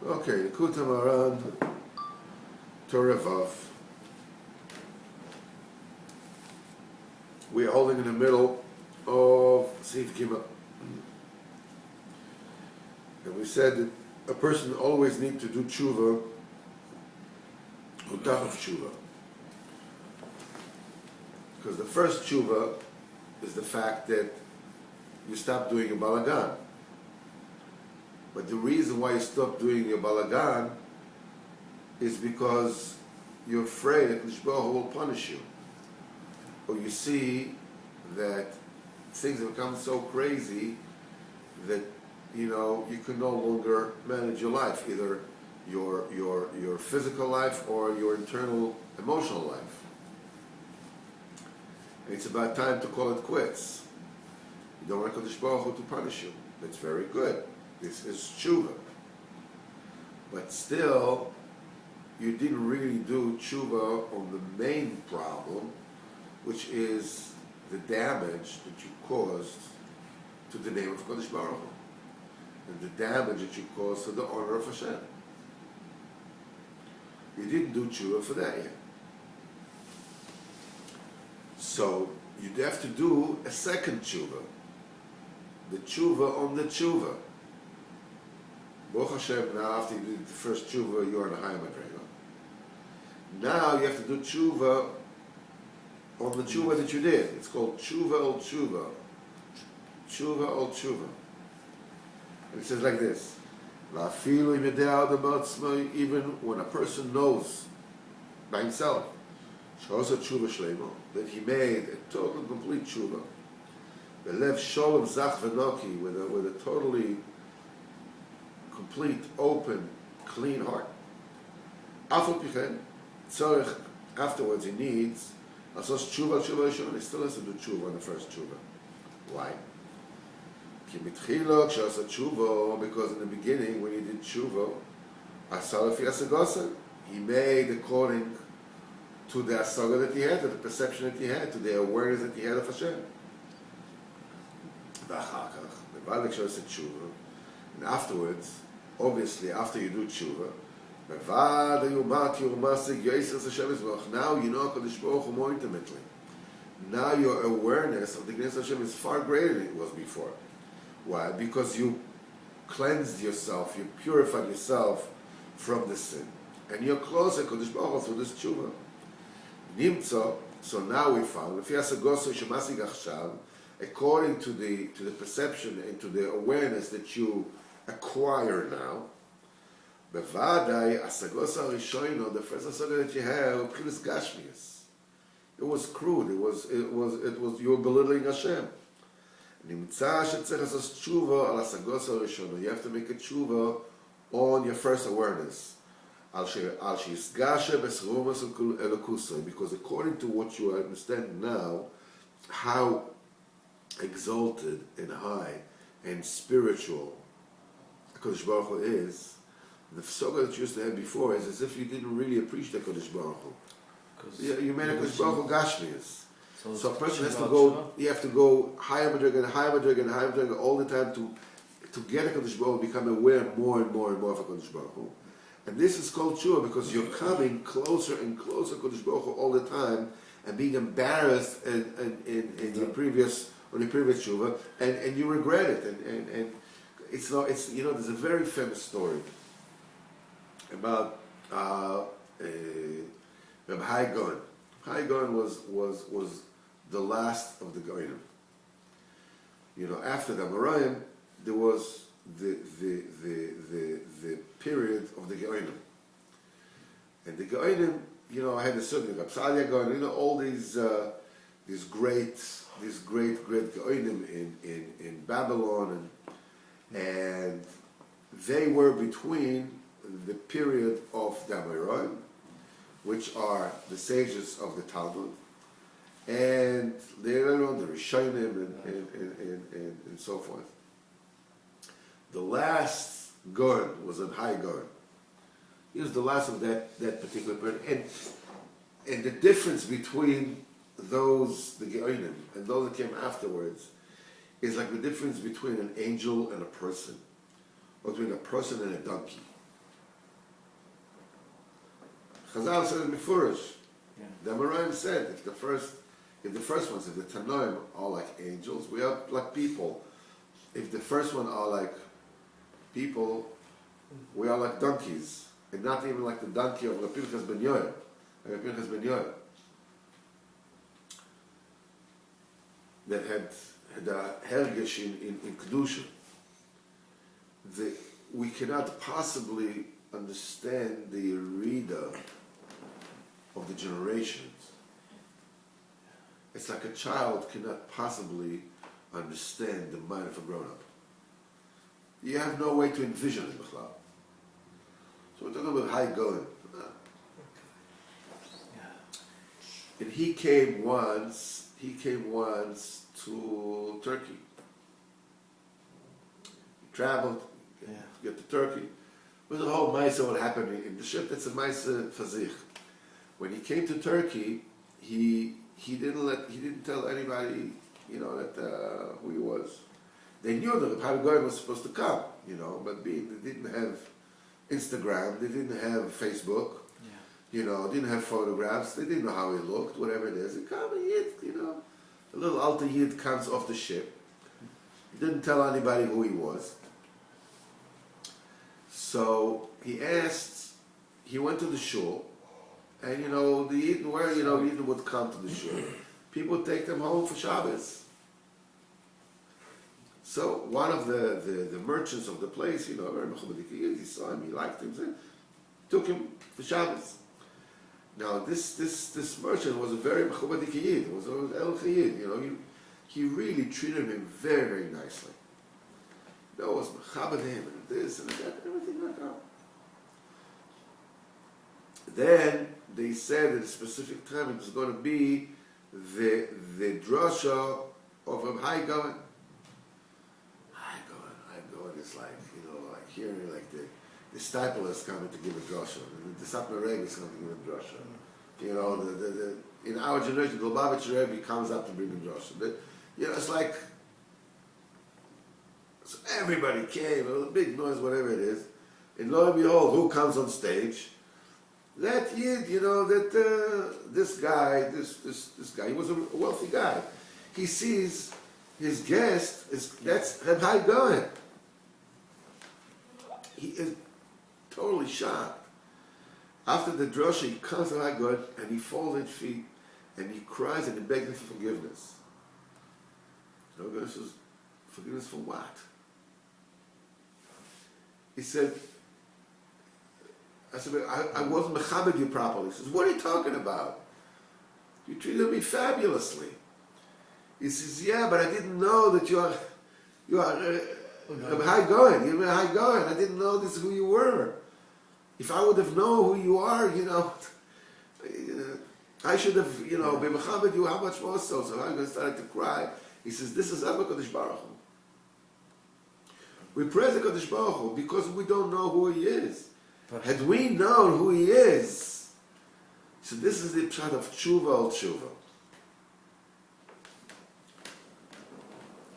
Okay, Likutei Moharan, Torah Vav. We are holding in the middle of Seif Gimel. And we said that a person always needs to do tshuva on top of tshuva. Because the first tshuva is the fact that you stop doing a balagan. But the reason why you stop doing your balagan is because you're afraid that Kadosh Baruch Hu will punish you. Or you see that things have become so crazy that you can no longer manage your life, either your physical life or your internal emotional life. And it's about time to call it quits. You don't want Kadosh Baruch Hu to punish you. That's very good. This is tshuva. But still, you didn't really do tshuva on the main problem, which is the damage that you caused to the name of Kadosh Baruch Hu, and the damage that you caused to the honor of Hashem. You didn't do tshuva for that yet. So you'd have to do a second tshuva, the tshuva on the tshuva. Baruch Hashem, now after you did the first tshuva, you're in a high madrega. Now you have to do tshuva on the tshuva that you did. It's called tshuva ol tshuva. Tshuva ol tshuva. And it says like this: even when a person knows by himself that he made a total complete tshuva, the lev sholem zach v'noki, with a totally complete, open, clean heart. Afterwards he needs he still has to do tshuva on the first tshuva. Why? Because in the beginning, when he did tshuva, he made according to the asaga that he had, to the perception that he had, to the awareness that he had of Hashem. And afterwards, obviously, after you do tshuva, now you know Kadosh Baruch Hu more intimately. Now your awareness of the Gnes Hashem is far greater than it was before. Why? Because you cleansed yourself, you purified yourself from the sin. And you're closer to Kadosh Baruch Hu through this tshuva. Nimtzo, so now we found, according to the perception and to the awareness that you acquire now, bevadai asagos harishono, the first asaga that you have, gashmius. It was crude. It was you were belittling Hashem. Nimtza shetzech asas tshuva al asagos harishono. You have to make a tshuva on your first awareness. Al sheisgashe besrumas elokusoi, because according to what you understand now, how exalted and high and spiritual Kadosh Baruch Hu is, the soga that you used to have before is as if you didn't really appreciate Kadosh Baruch Hu. You made a Kadosh Baruch Hu gashmius. So a person has to go. You have to go higher madrega and higher madrega and higher madrega all the time to get a Kadosh Baruch Hu, become aware more and more and more of a Kadosh Baruch Hu. And this is called tshuva because you're coming closer and closer to Kadosh Baruch Hu all the time and being embarrassed in your previous tshuva, and you regret it, and it's there's a very famous story about Reb Hai Gaon. Hai Gaon was the last of the Goyim. After the Amoraim, there was the period of the Goyim, and the Goyim, had a certain Rapsadia Gaon, all these great Goyim in Babylon, and they were between the period of the Amoraim, which are the sages of the Talmud, and the Rishonim and so forth. The last Gaon was a Hai Gaon. He was the last of that particular period, and the difference between the Geonim and those that came afterwards is like the difference between an angel and a person, or between a person and a donkey. Chazal said in Mefurish. Yeah. The Amoraim said if the first ones, if the Tanoim are like angels, we are like people. If the first one are like people, we are like donkeys, and not even like the donkey of Rabbi Pinchas ben Yoel. Rabbi Pinchas ben Yoel that had a hergesh in kedusha. We cannot possibly understand the Yerida of the generations. It's like a child cannot possibly understand the mind of a grown-up. You have no way to envision it, B'chlal. So we're talking about high going. And he came once to Turkey. He traveled, to get to Turkey. There's a whole Maisa what happened in the ship. That's a Maisa Fazich. When he came to Turkey, he didn't tell anybody, that who he was. They knew that Rabbi Goyen was supposed to come, but they didn't have Instagram, they didn't have Facebook, didn't have photographs, they didn't know how he looked, whatever it is. He come, a Yid, a little alter Yid comes off the ship. He didn't tell anybody who he was. So he went to the shul, and the Yidden Yidden would come to the shul. People would take them home for Shabbos. So one of the merchants of the place, very mechubadik Yid, he saw him, he liked him, so took him for Shabbos. Now this merchant was a very mechubadik Yid, was El Chayid, he really treated him very, very nicely. There was mechabed him and this and that, everything like that. Then they said at a specific time it was going to be the drasha of a high going. High going is like, like hearing like the Stipler is coming to give a drasha, and the Sapna Rebbe is coming to give a drasha. In our generation, the Lubavitcher Rebbe comes up to bring a drasha. It's like, so everybody came, it was a big noise, whatever it is, and lo and behold, who comes on stage? That Yid, this guy, he was a wealthy guy. He sees his guest, that's Reb Hai Goyen. He is totally shocked. After the drasha, he comes to Hai Goyen and he falls at his feet and he cries and he begs him for forgiveness. Goyen says, forgiveness for what? He said, I said, I wasn't mechabed you properly. He says, what are you talking about? You treated me fabulously. He says, yeah, but I didn't know that you are High Goyen. You're High Goyen. I didn't know this is who you were. If I would have known who you are, I should have, been mechabed you, how much more so? So High Goyen started to cry. He says, this is Abba Kodesh Baruch Hu. We praise the Kodesh Baruch Hu because we don't know who he is. Had we known who he is, so this is the pshat of tshuva al tshuva.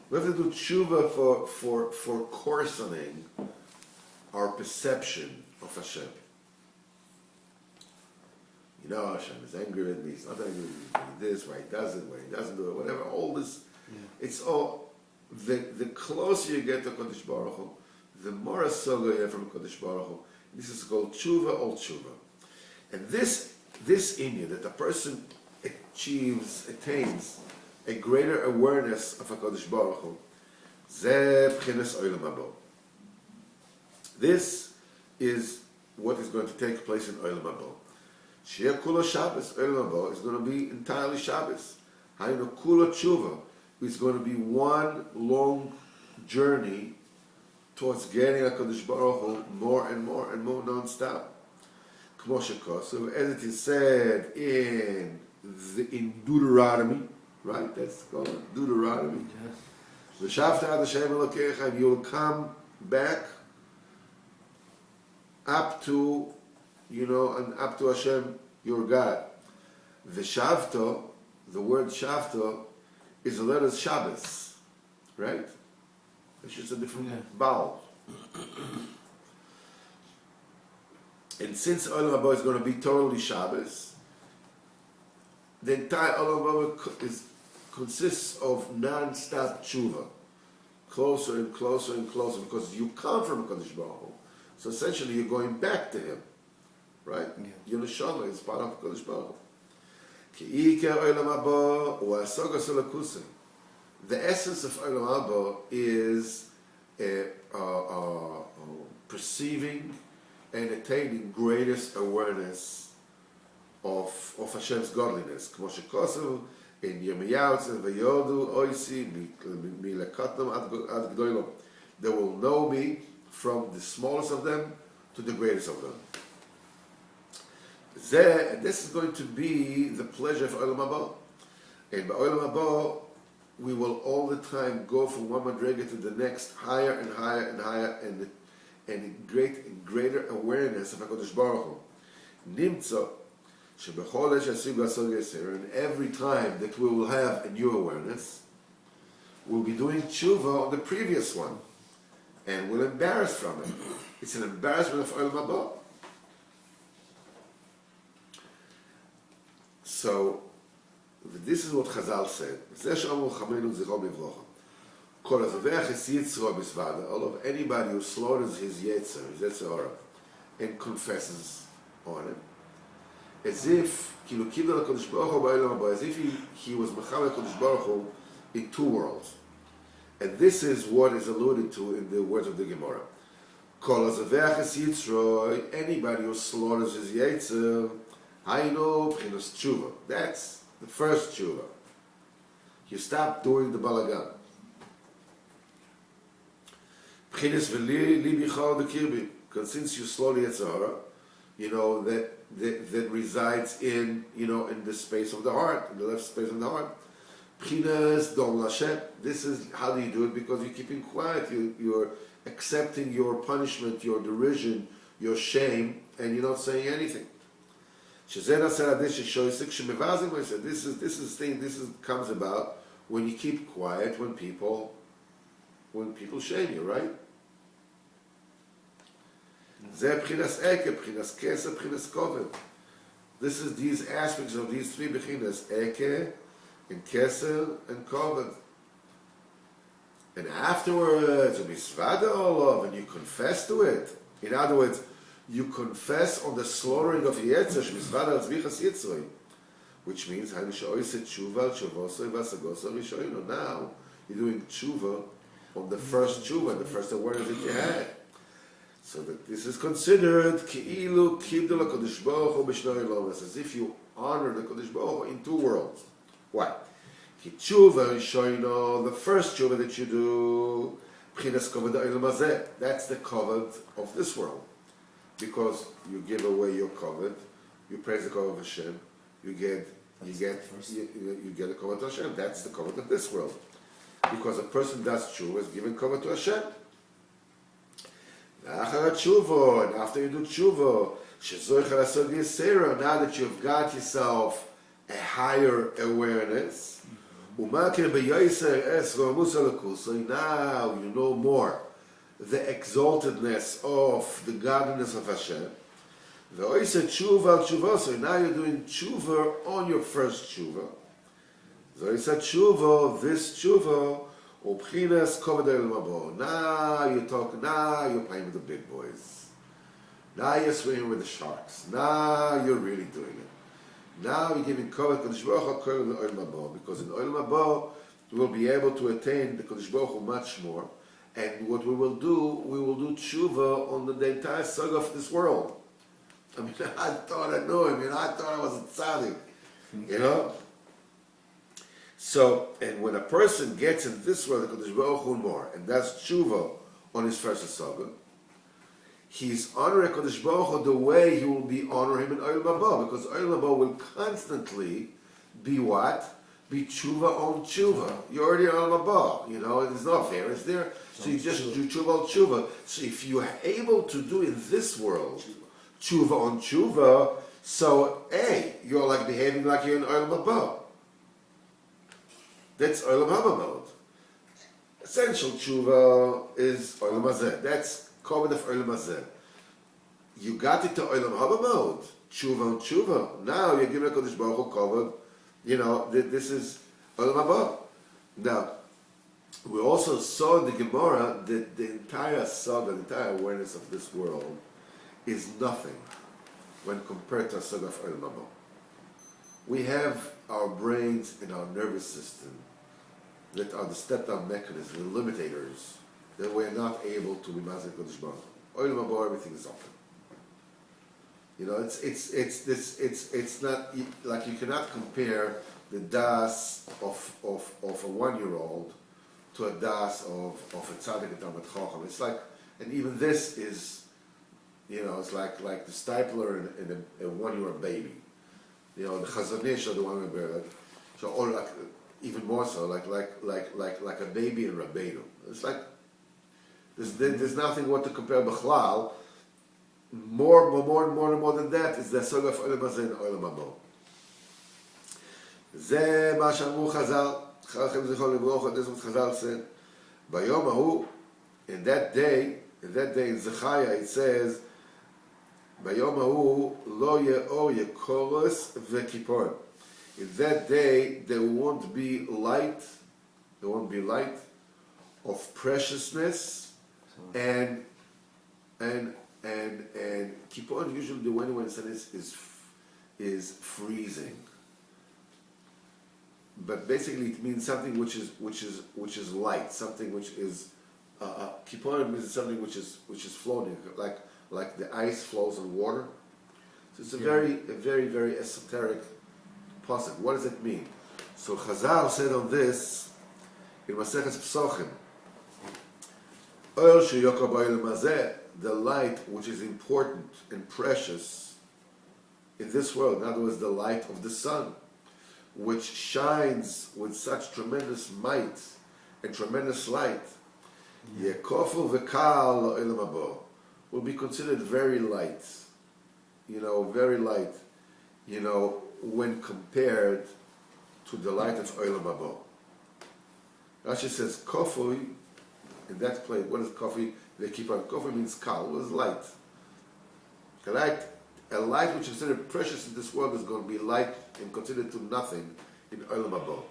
We have to do tshuva for coarsening our perception of Hashem. Hashem is angry with me, he's not angry with me, this, why he does it, why he doesn't do it, whatever, all this, it's all, the closer you get to Kodesh Baruch Hu, the more asoga you have from Kodesh Baruch Hu. This is called tshuva ol tshuva. And this inyan, that a person attains a greater awareness of HaKadosh Baruch Hu, zeh b'chinas olam habo. This is what is going to take place in olam habo. Sheyeh kula Shabbos, olam habo is going to be entirely Shabbos. Haynu kula tshuva is going to be one long journey towards getting HaKadosh Baruch Hu more and more and more non-stop. Kmo shekosu, as it is said in Deuteronomy, right? That's called Deuteronomy. V'shavta ad Hashem Elokecha, and you'll come back up to, and up to Hashem, your God. V'shavta, the word shavta, is the letter Shabbos, right? It's just a different vowel. And since Olam Haba is going to be totally Shabbos, the entire Olam Haba consists of non-stop tshuva, closer and closer and closer, because you come from Kadosh Baruch Hu. So essentially, you're going back to Him, right? Yeah. Your neshama is part of Kadosh Baruch Hu. Ki Iker Olam Haba u Hasagas Elokusei. The essence of Olam Haba is perceiving and attaining greatest awareness of Hashem's godliness. Kmo shekosev in Yirmiyahu, it says, "Vayodu oisi milekatam ad gdoilom." They will know me from the smallest of them to the greatest of them. This is going to be the pleasure of Olam Haba. And by Olam Haba, we will all the time go from one madrega to the next, higher and higher and higher, and greater awareness of HaKadosh Baruch Hu. Nimtza, shebechol eshasiv gasol yeser, and every time that we will have a new awareness, we'll be doing tshuva on the previous one, and we'll embarrass from it. It's an embarrassment of Olam Haba. So, this is what Chazal said. All of anybody who slaughters his yetzer hara, and confesses on it, as if he was Mechal HaKadosh Baruch Hu in two worlds. And this is what is alluded to in the words of the Gemara. Anybody who slaughters his yetzer, that's the first tshuva. You stop doing the balagan. Because since you slowly Yetzer Hara, you know that resides in in the space of the heart, in the left space of the heart. This is how do you do it? Because you're keeping quiet. You're accepting your punishment, your derision, your shame, and you're not saying anything. This comes about when you keep quiet when people shame you, right? This is these aspects of these three bechinas, eke, and keser, and koved. And afterwards, you misvada olav, and you confess to it. In other words, you confess on the slaughtering of Yetzer, which means now you're doing tshuva on the first tshuva, the first awareness that you had. So that this is considered as if you honor the Kodesh Baruch Hu in two worlds. Why? The first tshuva that you do, that's the kavod of this world. Because you give away your kavod, you praise the kavod of Hashem, you get a kavod to Hashem. That's the kavod of this world. Because a person does tshuva is giving kavod to Hashem. And after you do tshuva, now that you've got yourself a higher awareness, now you know more the exaltedness of the godliness of Hashem. So now you're doing tshuva on your first tshuva. This tshuva, now you're playing with the big boys. Now you're swimming with the sharks. Now you're really doing it. Now you're giving kavod Kodesh Baruch Hu in the Olam Haba, because in Olam Haba we will be able to attain the Kodesh Baruch Hu much more. And what we will do tshuva on the entire saga of this world. I mean, I thought I knew him. I thought I was a tzaddik. So, and when a person gets in this world, the Kodesh Baruch Hu more, and does tshuva on his first saga, he's honoring Kodesh Baruch Hu the way he will be honoring him in Olam Haba, because Olam Haba will constantly be what? Be tshuva on tshuva. You're already on Olam Haba, there's no fair, is there? So you just do tshuva on tshuva. So if you're able to do in this world tshuva on tshuva, so you're like behaving like you're in Olam Haba. That's Olam Haba mode. Essential tshuva is Olam Hazeh. That's kavod of Olam Hazeh. you got it to Olam Haba mode, tshuva and tshuva. Now you're giving HaKadosh Baruch Hu covered, this is Olam Haba. Now, we also saw in the Gemara that the entire saga, the entire awareness of this world is nothing when compared to a saga of Olam Haba. We have our brains and our nervous system that are the step-down mechanisms, the limitators, that we're not able to be Mazik Kodesh Baruch Hu. Olam Haba, everything is open. It's not like you cannot compare the das of a 1-year-old to a das of a tzaddik and Talmid Chacham. It's like, and even this is, it's like the stapler in a 1-year-old baby. The Chazon Ish or the 1-year-old baby. So, or like even more so, like a baby in Rabbeinu. It's like there's nothing what to compare b'chlal. More than that is the saga of Olam Hazeh and Olam Haba. זה מה שאמרו חז"ל, חכם זכרו לברכה, this is what Chazal said. ביום ההוא, in that day in Zechariah it says, ביום ההוא לא יהיה אור יקורס וכיפור. In that day there won't be light of preciousness and kippur usually the way when it is freezing. But basically, it means something which is light, something which is kippur means something which is floating, like the ice flows on water. So it's a very very esoteric pasuk. What does it mean? So Chazal said on this in Maseches Pesachim, Oil sheyokar ba'olam hazeh, the light which is important and precious in this world. In other words, the light of the sun, which shines with such tremendous might and tremendous light, Yekofu v'kal la'olam haba, will be considered very light, very light, when compared to the light of Olam Haba. Rashi says, Kofu, in that place, what is Kofu? They keep on. Kofu means kal, was light. A light which is considered precious in this world is going to be light and considered to nothing in Olam Haba.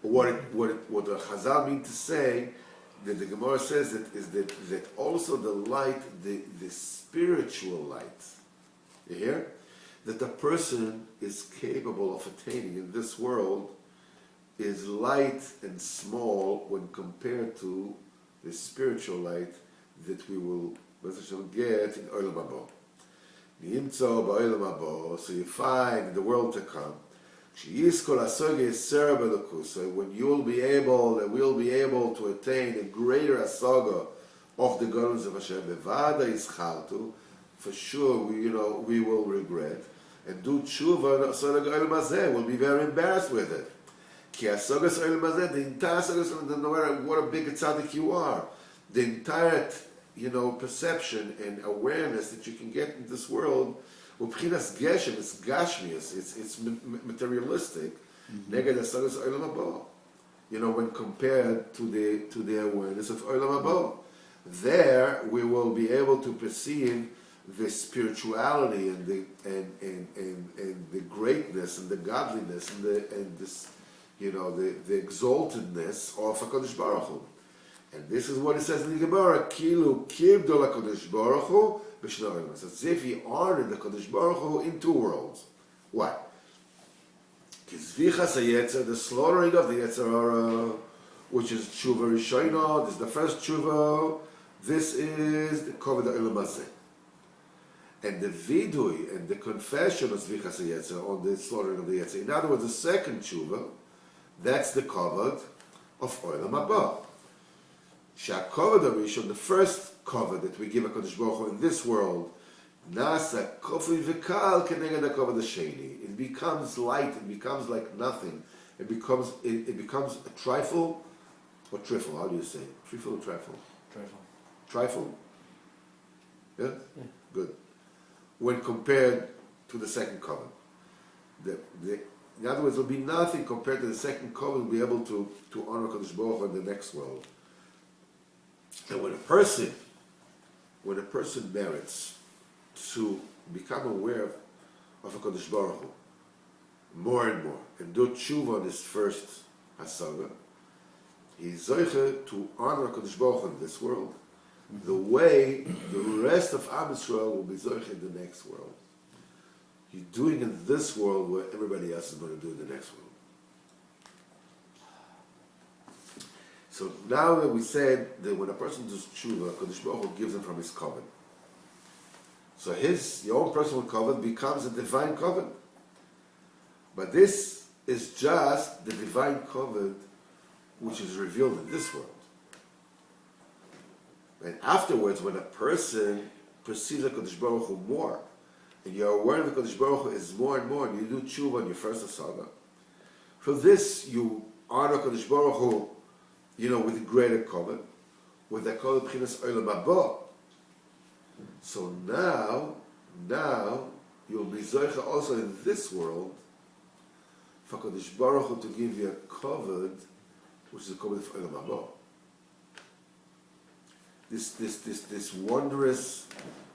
What the Chazal mean to say, that the Gemara says that also the light, the spiritual light, you hear? That the person is capable of attaining in this world is light and small when compared to the spiritual light that we will get in Olam Haba. So you find in the world to come, when we'll be able to attain a greater asaga of the Golus of Hashem, for sure we will regret and do tshuva and asaga Olam Hazeh. We'll be very embarrassed with it. The entire saga, no matter what a big tzaddik you are, the entire perception and awareness that you can get in this world, it's gashmius, it's materialistic. Neged asagas Olam Haba. When compared to the awareness of Olam Haba, there we will be able to perceive the spirituality and the greatness and the godliness and this the exaltedness of HaKadosh Baruch Hu. And this is what it says in the Gemara, Kilu kibdo HaKadosh Baruch Hu b'shnei olam. It's as if he honored the HaKadosh Baruch Hu in two worlds. Why? Kizvichas HaYetzer, the slaughtering of the Yetzer Hara, which is Tshuva Rishona, this is the first Tshuva, this is the Kovod HaOlam Hazeh. And the Vidui and the confession of Zvichas HaYetzer on the slaughtering of the Yetzer. In other words, the second Tshuva, that's the Kovod of Olam Haba. Sha'kovod HaRishon, the first Kovod that we give HaKadosh Baruch Hu in this world, Nasa Kofi V'kal Keneged HaKovod HaSheni. It becomes light, it becomes like nothing. It becomes a trifle, or trifle, how do you say? Trifle or trifle? Trifle? Yeah? Good. When compared to the second Kovod. In other words, there will be nothing compared to the second Kovod. We'll be able to honor HaKadosh Baruch Hu in the next world. And when a person merits to become aware of a Kodesh Baruch Hu more and more, and do tshuva on his first hasaga, he's zoiche to honor Kodesh Baruch Hu in this world, the way the rest of Am Yisrael will be zoiche in the next world. He's doing in this world what everybody else is going to do in the next world. So now that we said that when a person does tshuva, Kodesh Baruch Hu gives him from his covenant. So your own personal covenant becomes a divine covenant. But this is just the divine covenant which is revealed in this world. And afterwards, when a person perceives the Kodesh Baruch Hu more, and you're aware of the Kodesh Baruch Hu is more and more, and you do tshuva on your first asaga, from this you honor Kodesh Baruch Hu, with a greater covenant, with the kol b'chinas olam haba. So now you'll be zoicha also in this world for Kodesh Baruch Hu to give you a covenant, which is a covenant of olam haba. This wondrous,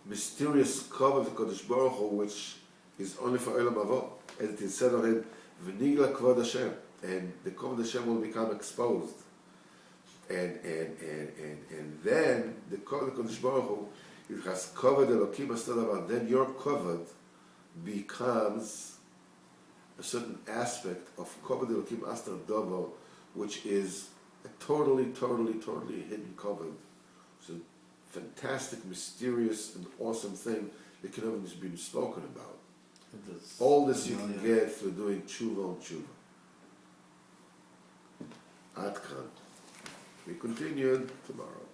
mysterious covenant of Kodesh Baruch Hu, which is only for olam haba, and it is said on him, v'nigla kvod Hashem, and the covenant of Hashem will become exposed. And then the covenant of Kodesh Baruch Hu, it has covered Elokim Astadav, and then your covenant becomes a certain aspect of covenant Elokim Astadav, which is a totally hidden covenant. It's a fantastic, mysterious, and awesome thing that can only be spoken about. All this you can get through doing tshuva on tshuva. Ad kan. We continue tomorrow.